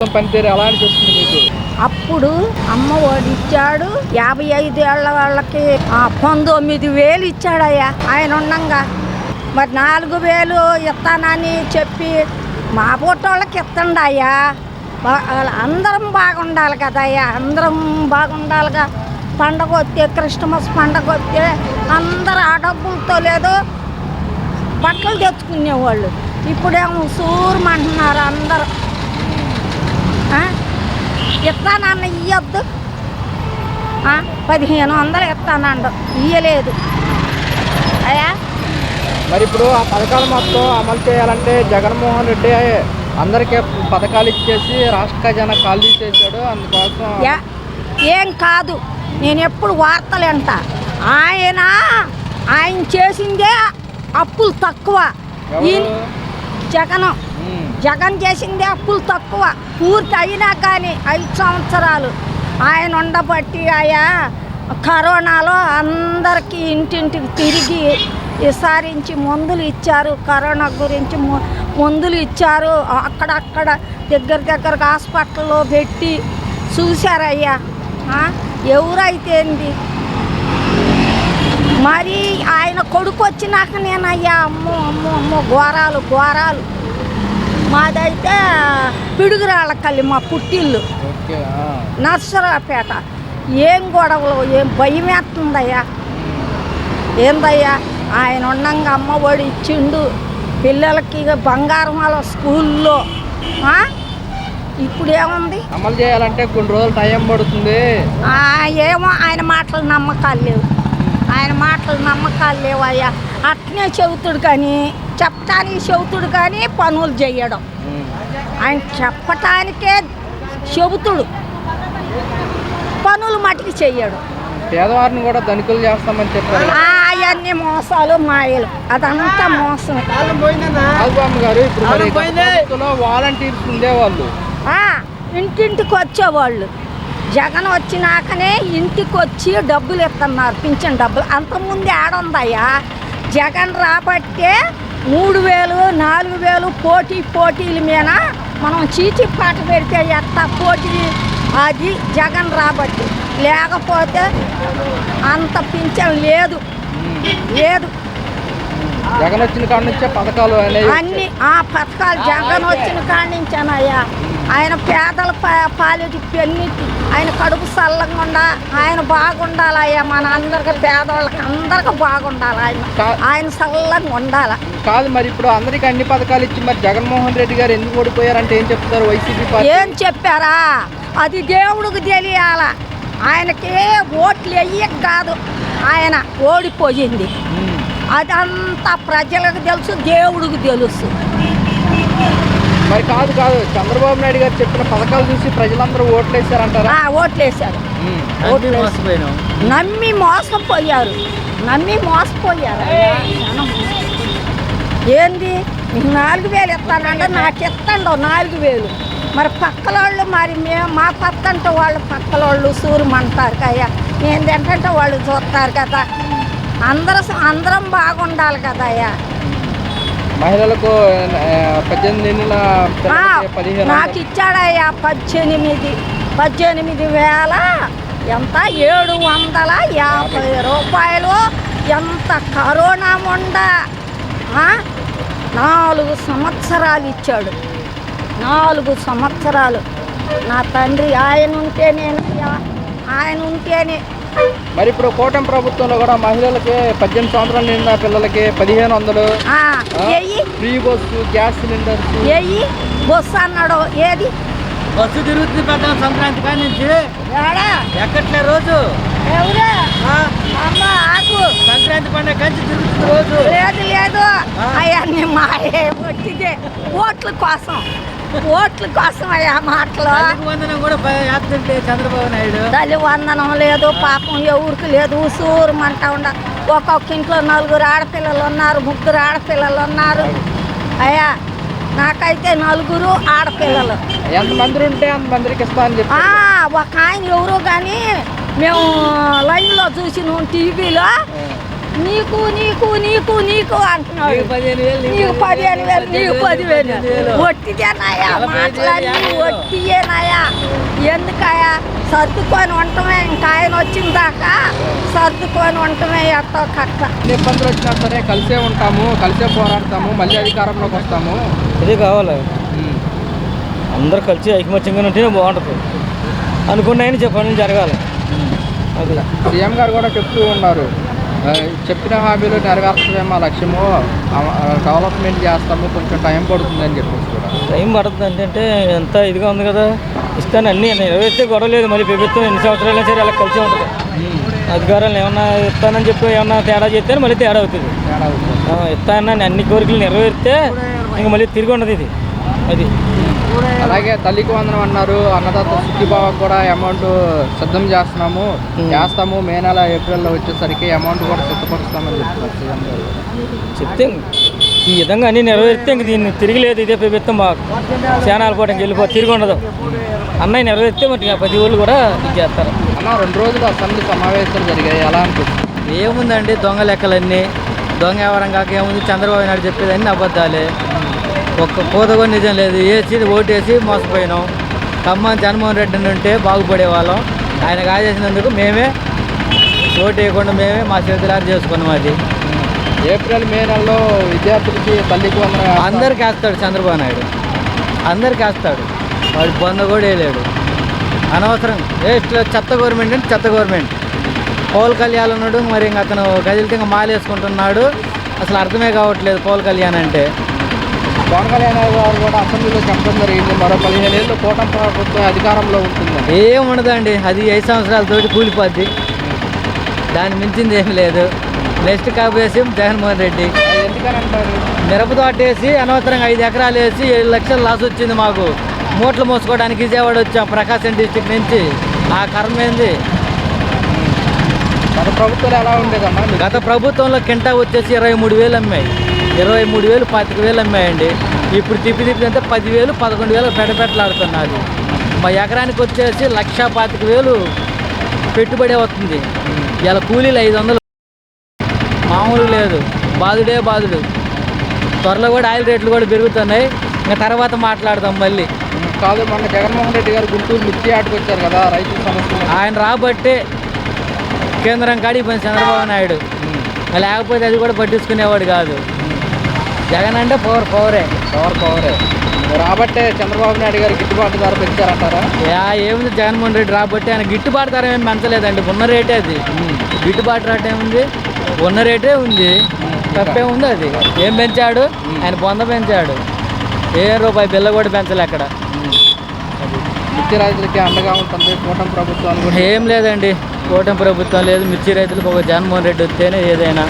పనితీరు ఎలా అనిపిస్తుంది మీకు? అప్పుడు అమ్మ ఒడి ఇచ్చాడు, 55 ఏళ్ల వాళ్ళకి 19,000 ఇచ్చాడయ్యా ఆయన ఉండంగా. మరి 4,000 ఇస్తానని చెప్పి మా పుట్టోళ్ళకి ఇస్తండి అయ్యా. అందరం బాగుండాలి కదయ్యా, అందరం బాగుండాలిగా. పండగ వస్తే, క్రిస్మస్ పండగ వస్తే అందరు ఆ డబ్బులతో లేదు బట్టలు తెచ్చుకునేవాళ్ళు. ఇప్పుడేమో సూరమంటున్నారు అందరు. ఇస్తానన్న ఇయ్యొద్దు, 1,500 ఇస్తానండు, ఇయ్యలేదు అయ్యా. మరి ఇప్పుడు ఆ పథకాలు మొత్తం అమలు చేయాలంటే జగన్మోహన్ రెడ్డి అందరికీ పథకాలు ఇచ్చేసి రాష్ట్ర ఖజానా ఖాళీ చేశాడు. అందుకోసం ఏం కాదు, నేను ఎప్పుడు వార్తలు వింటా. ఆయన చేసిందే అప్పులు తక్కువ. జగన్ చేసిందే అప్పులు తక్కువ. పూర్తి అయినా కానీ 5 సంవత్సరాలు ఆయన ఉండబట్టి ఆయా కరోనాలో అందరికీ ఇంటింటికి తిరిగి విసారించి మందులు ఇచ్చారు. కరోనా గురించి మందులు ఇచ్చారు. అక్కడక్కడ దగ్గర హాస్పిటల్లో పెట్టి చూశారయ్యా. ఎవరైతే ఏంది మరి ఆయన కొడుకు వచ్చినాక నేనయ్యా అమ్మో ఘోరాలు. మాదైతే పిడుగురాళ్ళకల్లి మా పుట్టిల్లు, నర్సరాపేట. ఏం గొడవలు, ఏం భయం వేస్తుందయ్యా. ఏందయ్యా ఆయన ఉండంగా అమ్మ ఒడి ఇచ్చిండు పిల్లలకి, బంగారం వాళ్ళ స్కూల్లో. ఇప్పుడు ఏముంది అమలు చేయాలంటే కొన్ని రోజులు టైం పడుతుంది. ఏమో ఆయన మాటలు నమ్మకాలు లేవు అయ్యా. అట్నే చెబుతుడు కానీ, చెప్పటానికి చెబుతుడు కానీ పనులు చేయడం. ఆయన చెప్పటానికే చెబుతుడు, పనులు మటుకు చెయ్యడు. పేదవారిని కూడా ధనికులు చేస్తామని చెప్పారు. అవన్నీ మోసాలు మాయలు, అదంతా మోసం. గారు ఇప్పుడు వాలంటీర్స్ ఉండేవాళ్ళు, ఇంటింటికి వచ్చేవాళ్ళు. జగన్ వచ్చినాకనే ఇంటికి వచ్చి డబ్బులు ఇస్తున్నారు, పింఛన్ డబ్బులు. అంతకుముందు ఏడుందయ్యా. జగన్ రాబట్టే 3,000 4,000 పోటీల మీద మనం చీటీ పాట పెడితే ఎట్లా పోటీ, అది జగన్ రాబట్టి. లేకపోతే అంత పింఛన్ లేదు. జగన్ వచ్చిన కాడ నుంచే పథకాలు అన్ని పథకాలు జగన్ వచ్చిన కాడ నుంచేనయ్యా. ఆయన పేదల పాలిటి పెన్నిటి ఆయన కడుపు చల్లకుండా ఆయన బాగుండాలయ్యా. మన అందరికి పేదవాళ్ళకి అందరికి బాగుండాలి. ఆయన చల్లంగా ఉండాలి. కాదు మరి ఇప్పుడు అందరికి అన్ని పథకాలు ఇచ్చి మరి జగన్మోహన్ రెడ్డి గారు ఎందుకు ఓడిపోయారంటే ఏం చెప్తారు వైసీపీ పార్టీ? ఏం చెప్పారా, అది దేవుడికి తెలియాల. ఆయనకి ఓట్లు వెయ్యక కాదు ఆయన ఓడిపోయింది. అదంతా ప్రజలకు తెలుసు, దేవుడికి తెలుసు. మరి కాదు చంద్రబాబు నాయుడు గారు చెప్పిన పథకాలు చూసి ప్రజలందరూ ఓట్లేసారంటారా? ఓట్లేశారు. నమ్మి మోసపోయారు. ఏంది మీకు 4,000 ఇస్తానంటే నాకు ఇస్తాండో 4,000. మరి పక్కలోళ్ళు, మరి మా పక్కంటే వాళ్ళు పక్కలోళ్ళు సూరమంటారు కయ్యా. ఏంటంటే వాళ్ళు చూస్తారు కదా. అందరం బాగుండాలి కదయ్యా. మహిళలకు 18 నాకు ఇచ్చాడయ్యా 18,000. ఎంత 750 రూపాయలు. ఎంత కరోనా ఉండ 4 సంవత్సరాలు ఇచ్చాడు. 4 సంవత్సరాలు నా తండ్రి ఆయన ఉంటేనే. మరి ఇప్పుడు కూటమి ప్రభుత్వంలో కూడా మహిళలకి 18 సంవత్సరాలు నిండిన పిల్లలకి 1,500 free bus, gas cylinders. Bus అన్నాడు. ఏది బస్సు తిరుగుతుంది పెద్ద సంక్రాంతి కాడి నుంచి ఎక్కట్లే రోజు. సంక్రాంతి పండుగ కంచి తిరుగుతుంది రోజు. లేదు అవన్నీ మాయే వచ్చితే ఓట్ల కోసం అయ్యా మాటలు. వందనం కూడా యాత్రంటే చంద్రబాబు నాయుడు తల్లి వందనం లేదు, పాపం ఎవరికి లేదు. సూరమంటా ఉండ. ఒక్కొక్క ఇంట్లో 4 ఆడపిల్లలు ఉన్నారు, 3 ఆడపిల్లలు ఉన్నారు అయ్యా. నాకైతే 4 ఆడపిల్లలు. ఎంతమంది ఉంటే అంతమందికి ఇస్తామని చెప్పి ఒక ఆయన ఎవరో కానీ మేము లైన్లో చూసినాం టీవీలో. నీకు నీకు నీకు నీకు అంటున్నాడు. నీకు 15,000, నీకు 15,000, నీకు 10,000. ఒట్టిదేనాయా మాట్లాడి ఒట్టియేనాయా? ఎందుకయా సర్దుకొని ఉండటమే, ఇంకా ఆయన వచ్చిన దాకా సర్దుకొని ఉండటమే ఎట్టో కట్ట. ఎన్ని ఇబ్బందులు వచ్చినా సరే కలిసే ఉంటాము, కలిసే పోరాడతాము, మళ్ళీ అధికారంలోకి వస్తాము. ఇదే కావాలి. అందరూ కలిసి ఐకమత్యంగా ఉంటేనే బాగుంటుంది. అనుకున్నాయని పనులు జరగాలి. అది సీఎం గారు కూడా చెప్తూ ఉన్నారు, చెప్పిన హామీలు నెరవేర్చడమే మా లక్ష్యము, డెవలప్మెంట్ చేస్తాము, కొంచెం టైం పడుతుంది అని చెప్పేసి కూడా. టైం పడుతుంది అంటే ఎంత ఇదిగా ఉంది కదా. ఇస్తాను అన్నీ నెరవేర్తే గొడవ లేదు. మళ్ళీ ప్రభుత్వం ఎన్ని సంవత్సరాలైనా సరే అలా కలిసి ఉంటుంది. అధికారాలు ఏమన్నా ఇస్తానని చెప్పి ఏమన్నా తేడా చేస్తే మళ్ళీ తేడా అవుతుంది. ఇస్తానని అన్ని కోరికలు నెరవేరితే ఇంక మళ్ళీ తిరిగి ఉండదు ఇది. అది అలాగే తల్లికి వందనం అన్నారు, అన్నదాత సుఖీభావకు కూడా అమౌంట్ సిద్ధం చేస్తాము, మే నెల ఏప్రిల్లో వచ్చేసరికి అమౌంట్ కూడా సిద్ధపరుస్తామని చెప్తున్నారు సీఎం గారు. చెప్తే ఈ విధంగా అన్నీ నెరవేరితే ఇంక దీన్ని తిరిగి లేదు. ఇదే ప్రభుత్వం మాకు సేనాల పోవడానికి తిరిగి ఉండదు. అన్నయ్య నెరవేరితే మరి 10 ఊళ్ళు కూడా ఇది చేస్తారు. అన్న 2 రోజులు అసెంబ్లీ సమావేశాలు జరిగాయి, ఎలా అనిపిస్తుంది? ఏముందండి, దొంగ లెక్కలన్నీ దొంగ వ్యవహారం కాక ఏముంది. చంద్రబాబు నాయుడు చెప్పేదన్నీ అబద్ధాలే, ఒక్క కోత కూడా నిజం లేదు. ఓటేసి మోసపోయినాం. ఖమ్మం జగన్మోహన్ రెడ్డి ఉంటే బాగుపడేవాళ్ళం. ఆయనకు ఆదేశించినందుకు మేమే ఓటు వేయకుండా మేమే మా చేతులారు చేసుకున్నాం. అది ఏప్రిల్ మే నెలలో విద్యార్థులకి తల్లికి వందనం అందరికి వేస్తాడు చంద్రబాబు నాయుడు, అందరికి వేస్తాడు. వాడు బొంద కూడా వేయలేడు. అనవసరం ఇట్లా చెత్త గవర్నమెంట్ అంటే చెత్త గవర్నమెంట్. పవన్ కళ్యాణ్ ఉన్నాడు, మరి ఇంక అతను కదిలితే ఇంకా మాలేసుకుంటున్నాడు. అసలు అర్థమే కావట్లేదు పవన్ కళ్యాణ్ అంటే. పవన్ కళ్యాణ్ గారు కూడా అసెంబ్లీలో చెప్పడం జరిగింది, మరో 15 ఏళ్ళు కూటమి ప్రభుత్వం అధికారంలో ఉంటుంది. ఏముండదండి, అది 5 సంవత్సరాలతోటి కూలిపోద్ది. దాన్ని మించింది ఏమి లేదు. నెక్స్ట్ కాపేసి జగన్మోహన్ రెడ్డి ఎందుకని అంటారు? మిరప తోటేసి అనవసరంగా 5 ఎకరాలు వేసి 7 లక్షలు లాస్ వచ్చింది మాకు. మూటలు మోసుకోవడానికి విజయవాడ వచ్చాం ప్రకాశం డిస్టిక్ నుంచి. ఆ కర్మ ఏంది? గత ప్రభుత్వాలు ఎలా ఉండేదమ్మా? గత ప్రభుత్వంలో కింటా వచ్చేసి 23,000 అమ్మాయి, 23,000 25,000 అమ్మాయండి. ఇప్పుడు తిప్పి అంటే 10,000 11,000 పెట్టలాడుతున్నారు. మా ఎకరానికి వచ్చేసి 1,25,000 పెట్టుబడే వస్తుంది. ఇలా కూలీలు 500 మామూలు లేదు. బాధుడు. త్వరలో కూడా ఆయిల్ రేట్లు కూడా పెరుగుతున్నాయి. ఇంకా తర్వాత మాట్లాడదాం మళ్ళీ. కాదు, మొన్న జగన్మోహన్ రెడ్డి గారు గుంటూరు మిర్చి ఆటకు వచ్చారు కదా, రైతుల సమస్యలు. ఆయన రాబట్టే కేంద్రం కాడికి పోయింది చంద్రబాబు నాయుడు. లేకపోతే అది కూడా పట్టించుకునేవాడు కాదు. జగన్ అంటే పవరే. రాబట్టే చంద్రబాబు నాయుడు గారు గిట్టుబాటు ధర పెంచారంటారా? ఏముంది, జగన్మోహన్ రెడ్డి రాబట్టే ఆయన గిట్టుబాటు ధర ఏమి పెంచలేదండి. ఉన్న రేటే అది. గిట్టుబాటు రేట్ ఏముంది, ఉన్న రేటే ఉంది. తప్పేముంది అది. ఏం పెంచాడు ఆయన? బొంద పెంచాడు. రూపాయి బిల్ల కూడా పెంచలే అక్కడ. మిర్చి రైతులకి అండగా ఉంటుంది కూటమి ప్రభుత్వం. ఏం లేదండి, కూటమి ప్రభుత్వం లేదు. మిర్చి రైతులకు ఒక జగన్మోహన్ రెడ్డి వస్తేనే ఏదైనా.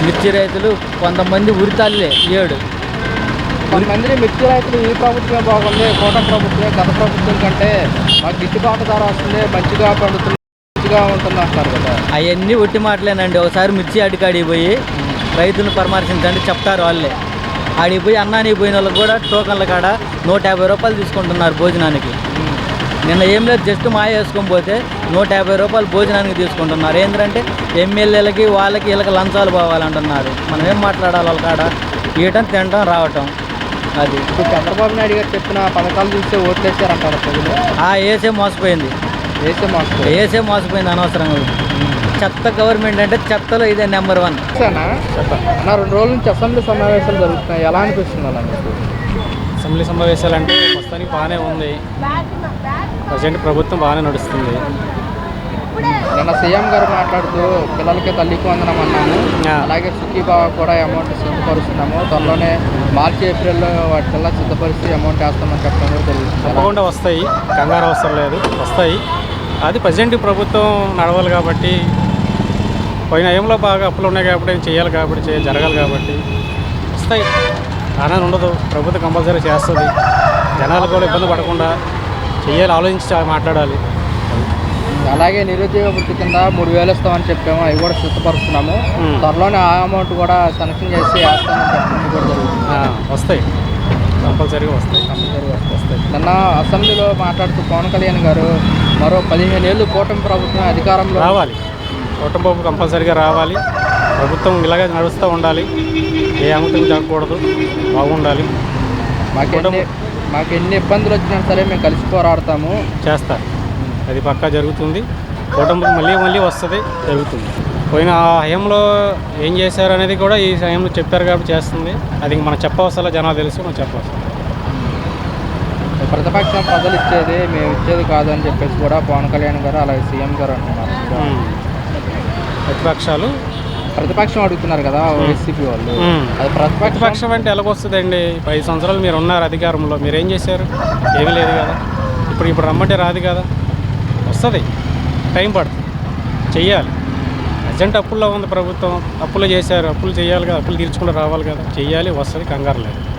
మిర్చి రైతులు కొంతమంది ఉరితాళ్ళే 7. కొంతమంది మిర్చి రైతులు ఈ ప్రభుత్వమే బాగుంది, కూటమి ప్రభుత్వమే గత ప్రభుత్వం కంటే మాకు గిట్టుబాటు ధర వస్తుంది, మంచిగా పండుతుంది, మంచిగా ఉంటుంది అంటారు కదా. అవన్నీ ఒట్టి మాటలేనండి. ఒకసారి మిర్చి అడికాడికి పోయి రైతులను పరామర్శించండి చెప్తారు వాళ్ళే. ఆడికి పోయి అన్నానికి పోయిన వాళ్ళకి కూడా టోకన్ల కాడ 150 రూపాయలు తీసుకుంటున్నారు భోజనానికి. నిన్న ఏం లేదు, జస్ట్ మాయ వేసుకొని పోతే 150 రూపాయలు భోజనానికి తీసుకుంటున్నారు. ఏంటంటే ఎమ్మెల్యేలకి వాళ్ళకి వీళ్ళకి లంచాలు పోవాలంటున్నారు. మనం ఏం మాట్లాడాలి వాళ్ళ కాడ? ఇయటం తినటం రావటం. అది ఇప్పుడు చంద్రబాబు నాయుడు గారు చెప్పిన పథకాలు చూస్తే ఓట్లు వేసారంటారు ప్రజలు. ఏసే మోసపోయింది. ఏసే మోసపోయింది అనవసరంగా. చెత్త గవర్నమెంట్ అంటే చెత్తలో ఇదే నెంబర్ 1. అన్న 2 రోజుల నుంచి అసెంబ్లీ సమావేశాలు జరుగుతున్నాయి, ఎలా అనిపిస్తుంది అన్న మీకు? అసెంబ్లీ సమావేశాలు అంటే ప్రస్తుతానికి బాగానే ఉంది. ప్రజెంట్ ప్రభుత్వం బాగానే నడుస్తుంది. నిన్న సీఎం గారు మాట్లాడుతూ పిల్లలకి తల్లికి వందనం అన్నాము, అలాగే సుఖీభావ కూడా అమౌంట్ సిద్ధపరుస్తున్నాము, త్వరలోనే మార్చి ఏప్రిల్లో వాటికల్లా సిద్ధపరిచి అమౌంట్ వేస్తామని చెప్పడం కూడా జరుగుతుంది. తప్పకుండా వస్తాయి, కంగారు అవసరం లేదు, వస్తాయి. అది ప్రజెంట్ ప్రభుత్వం నడవాలి కాబట్టి, పోయిన ఏంలో బాగా అప్పులు ఉన్నాయి కాబట్టి చేయాలి కాబట్టి జరగాలి కాబట్టి వస్తాయి. ఆనందం ఉండదు. ప్రభుత్వం కంపల్సరీ చేస్తుంది. జనాలు కూడా ఇబ్బంది పడకుండా చేయాలి, ఆలోచించి మాట్లాడాలి. అలాగే నిరుద్యోగ వృత్తి కింద 3,000 ఇస్తామని చెప్పాము, అవి కూడా సిద్ధపరుస్తున్నాము. త్వరలోనే ఆ అమౌంట్ కూడా శాంక్షన్ చేసి వేస్తామని చెప్పడం కూడా జరుగుతుంది. వస్తాయి, కంపల్సరీగా వస్తాయి. నిన్న అసెంబ్లీలో మాట్లాడుతూ పవన్ కళ్యాణ్ గారు మరో 15 ఏళ్ళు కూటమి ప్రభుత్వం అధికారంలో రావాలి, కూటమి ప్రభుత్వం కంపల్సరీగా రావాలి. ప్రభుత్వం ఇలాగే నడుస్తూ ఉండాలి, ఏ అమృతం జరగకూడదు, బాగుండాలి. మాకు ఎన్ని ఇబ్బందులు వచ్చినా సరే మేము కలిసి పోరాడతాము. చేస్తారు, అది పక్కా జరుగుతుంది. కుటుంబం మళ్ళీ మళ్ళీ వస్తుంది, జరుగుతుంది. పోయిన ఆ హయంలో ఏం చేశారు అనేది కూడా ఈ హయంలో చెప్పారు కాబట్టి చేస్తుంది. అది మనం చెప్పవసరం, జనాలు తెలుసు, మనం చెప్పవసరం. ప్రతిపక్షం ప్రజలు ఇచ్చేది మేము ఇచ్చేది కాదని చెప్పేసి కూడా పవన్ కళ్యాణ్ గారు అలాగే సీఎం గారు అంటున్నారు. ప్రతిపక్షం అడుగుతున్నారు కదా వైసీపీ వాళ్ళు. అది ప్రతిపక్షం అంటే ఎలాగొస్తుందండి? 5 సంవత్సరాలు మీరు ఉన్నారు అధికారంలో, మీరు ఏం చేశారు? ఏమీ లేదు కదా. ఇప్పుడు రమ్మంటే రాదు కదా, వస్తుంది, టైం పడుతుంది, చెయ్యాలి. అర్జెంట్ అప్పుల్లో ఉంది ప్రభుత్వం, అప్పులు చేశారు, అప్పులు చేయాలి కదా, అప్పులు తీర్చుకుంటూ రావాలి కదా, చెయ్యాలి, వస్తుంది, కంగారు లేదు.